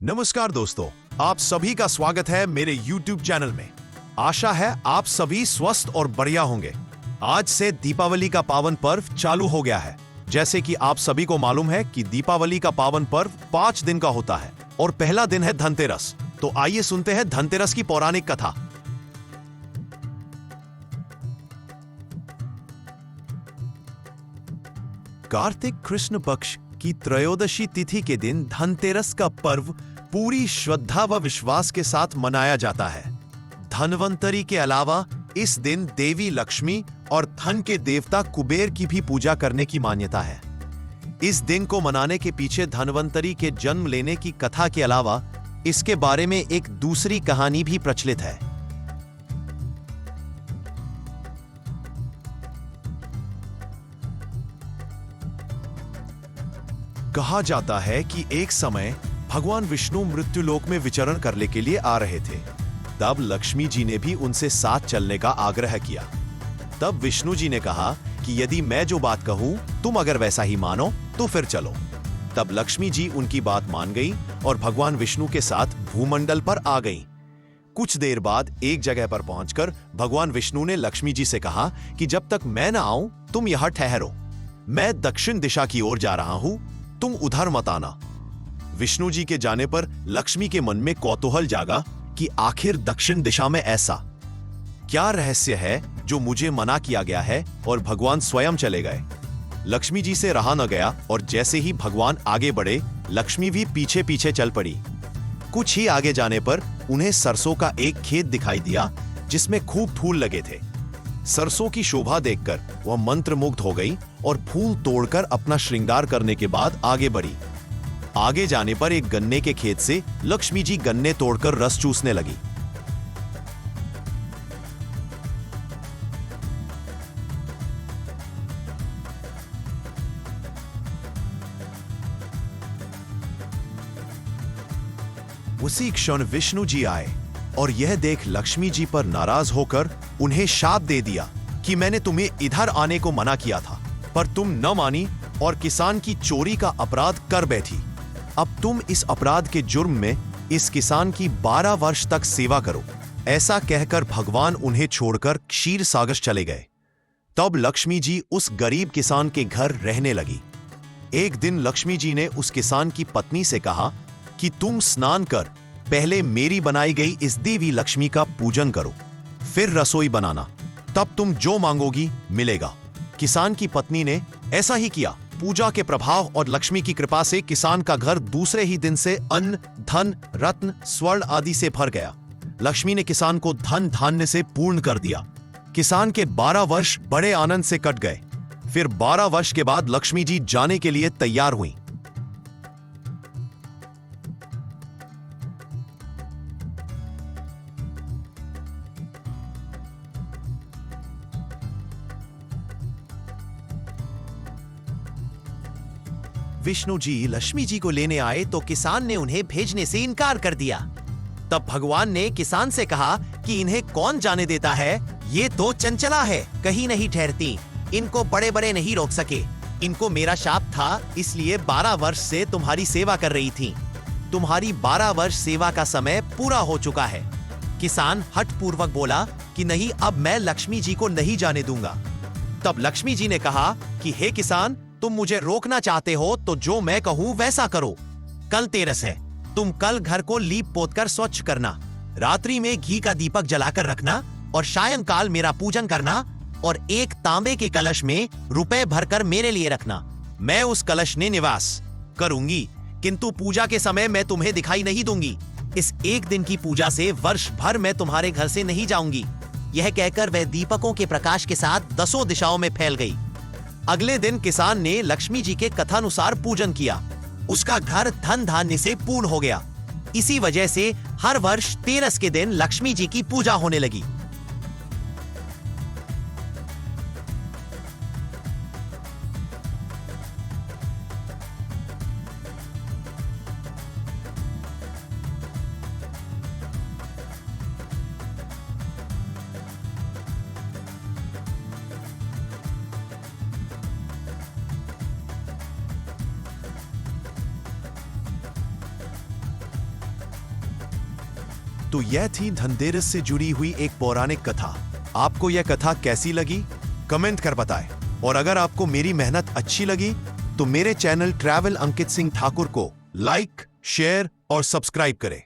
नमस्कार दोस्तों, आप सभी का स्वागत है मेरे YouTube चैनल में। आशा है आप सभी स्वस्थ और बढ़िया होंगे। आज से दीपावली का पावन पर्व चालू हो गया है। जैसे कि आप सभी को मालूम है कि दीपावली का पावन पर्व 5 दिन का होता है और पहला दिन है धनतेरस। तो आइए सुनते हैं धनतेरस की पौराणिक कथा। कार्तिक कृष्ण पक्ष की त्रयोदशी तिथि के दिन धनतेरस का पर्व पूरी श्रद्धा व विश्वास के साथ मनाया जाता है। धनवंतरी के अलावा इस दिन देवी लक्ष्मी और धन के देवता कुबेर की भी पूजा करने की मान्यता है। इस दिन को मनाने के पीछे धनवंतरी के जन्म लेने की कथा के अलावा इसके बारे में एक दूसरी कहानी भी प्रचलित है। कहा जाता है कि एक समय भगवान विष्णु मृत्युलोक में विचरण करने के लिए आ रहे थे। तब लक्ष्मी जी ने भी उनसे साथ चलने का आग्रह किया। तब विष्णु जी ने कहा कि यदि मैं जो बात कहूं तुम अगर वैसा ही मानो तो फिर चलो। तब लक्ष्मी जी उनकी बात मान गई और भगवान विष्णु के साथ भूमंडल पर आ गईं। कुछ देर बाद एक जगह पर पहुंचकर भगवान विष्णु ने लक्ष्मी जी से कहा कि जब तक मैं ना आऊं तुम यहां ठहरो। मैं दक्षिण दिशा की ओर जा रहा हूं, तुम उधर मत आना। विष्णु जी के जाने पर लक्ष्मी के मन में कौतूहल जागा कि आखिर दक्षिण दिशा में ऐसा क्या रहस्य है जो मुझे मना किया गया है, और भगवान स्वयं चले गए। लक्ष्मी जी से रहा न गया और जैसे ही भगवान आगे बढ़े लक्ष्मी भी पीछे पीछे चल पड़ी। कुछ ही आगे जाने पर उन्हें सरसों का एक खेत दिखाई दिया जिसमें खूब फूल लगे थे। सरसों की शोभा देखकर वह मंत्रमुग्ध हो गई और फूल तोड़कर अपना श्रृंगार करने के बाद आगे बढ़ी। आगे जाने पर एक गन्ने के खेत से लक्ष्मी जी गन्ने तोड़कर रस चूसने लगी। उसी क्षण विष्णु जी आए और यह देख लक्ष्मी जी पर नाराज होकर उन्हें शाप दे दिया कि मैंने तुम्हें इधर आने को मना किया था, पर तुम न मानी और किसान की चोरी का अपराध कर बैठी। अब तुम इस अपराध के जुर्म में इस किसान की 12 वर्ष तक सेवा करो। ऐसा कहकर भगवान उन्हें छोड़कर क्षीर सागर चले गए। तब लक्ष्मी जी उस गरीब किसान के घर रहने लगी। एक दिन लक्ष्मी जी ने उस किसान की पत्नी से कहा कि तुम स्नान कर पहले मेरी बनाई गई इस देवी लक्ष्मी का पूजन करो, फिर रसोई बनाना, तब तुम जो मांगोगी मिलेगा। किसान की पत्नी ने ऐसा ही किया। पूजा के प्रभाव और लक्ष्मी की कृपा से किसान का घर दूसरे ही दिन से अन्न, धन, रत्न, स्वर्ण आदि से भर गया। लक्ष्मी ने किसान को धन धान्य से पूर्ण कर दिया। किसान के 12 वर्ष बड़े आनंद से कट गए। फिर 12 वर्ष के बाद लक्ष्मी जी जाने के लिए तैयार हुई। विष्णु जी लक्ष्मी जी को लेने आए तो किसान ने उन्हें भेजने से इनकार कर दिया। तब भगवान ने किसान से कहा कि इन्हें कौन जाने देता है, ये तो चंचला है, कहीं नहीं ठहरती, इनको बड़े बड़े नहीं रोक सके। इनको मेरा शाप था, इसलिए 12 वर्ष से तुम्हारी सेवा कर रही थी। तुम्हारी 12 वर्ष सेवा का समय पूरा हो चुका है। किसान हठ पूर्वक बोला कि नहीं, अब मैं लक्ष्मी जी को नहीं जाने दूंगा। तब लक्ष्मी जी ने कहा कि हे किसान, तुम मुझे रोकना चाहते हो तो जो मैं कहूं वैसा करो। कल तेरस है, तुम कल घर को लीप पोत कर स्वच्छ करना, रात्रि में घी का दीपक जलाकर रखना और सायंकाल मेरा पूजन करना और एक तांबे के कलश में रुपए भरकर मेरे लिए रखना। मैं उस कलश में निवास करूंगी, किंतु पूजा के समय मैं तुम्हें दिखाई नहीं दूंगी। इस एक दिन की पूजा से वर्ष भर मैं तुम्हारे घर से नहीं जाऊंगी। यह कहकर वह दीपकों के प्रकाश के साथ 10 दिशाओं में फैल गई। अगले दिन किसान ने लक्ष्मी जी के कथानुसार पूजन किया। उसका घर धन धान्य से पूर्ण हो गया। इसी वजह से हर वर्ष तेरस के दिन लक्ष्मी जी की पूजा होने लगी। तो यह थी धनतेरस से जुड़ी हुई एक पौराणिक कथा। आपको यह कथा कैसी लगी कमेंट कर बताएं। और अगर आपको मेरी मेहनत अच्छी लगी तो मेरे चैनल ट्रैवल अंकित सिंह ठाकुर को लाइक, शेयर और सब्सक्राइब करें।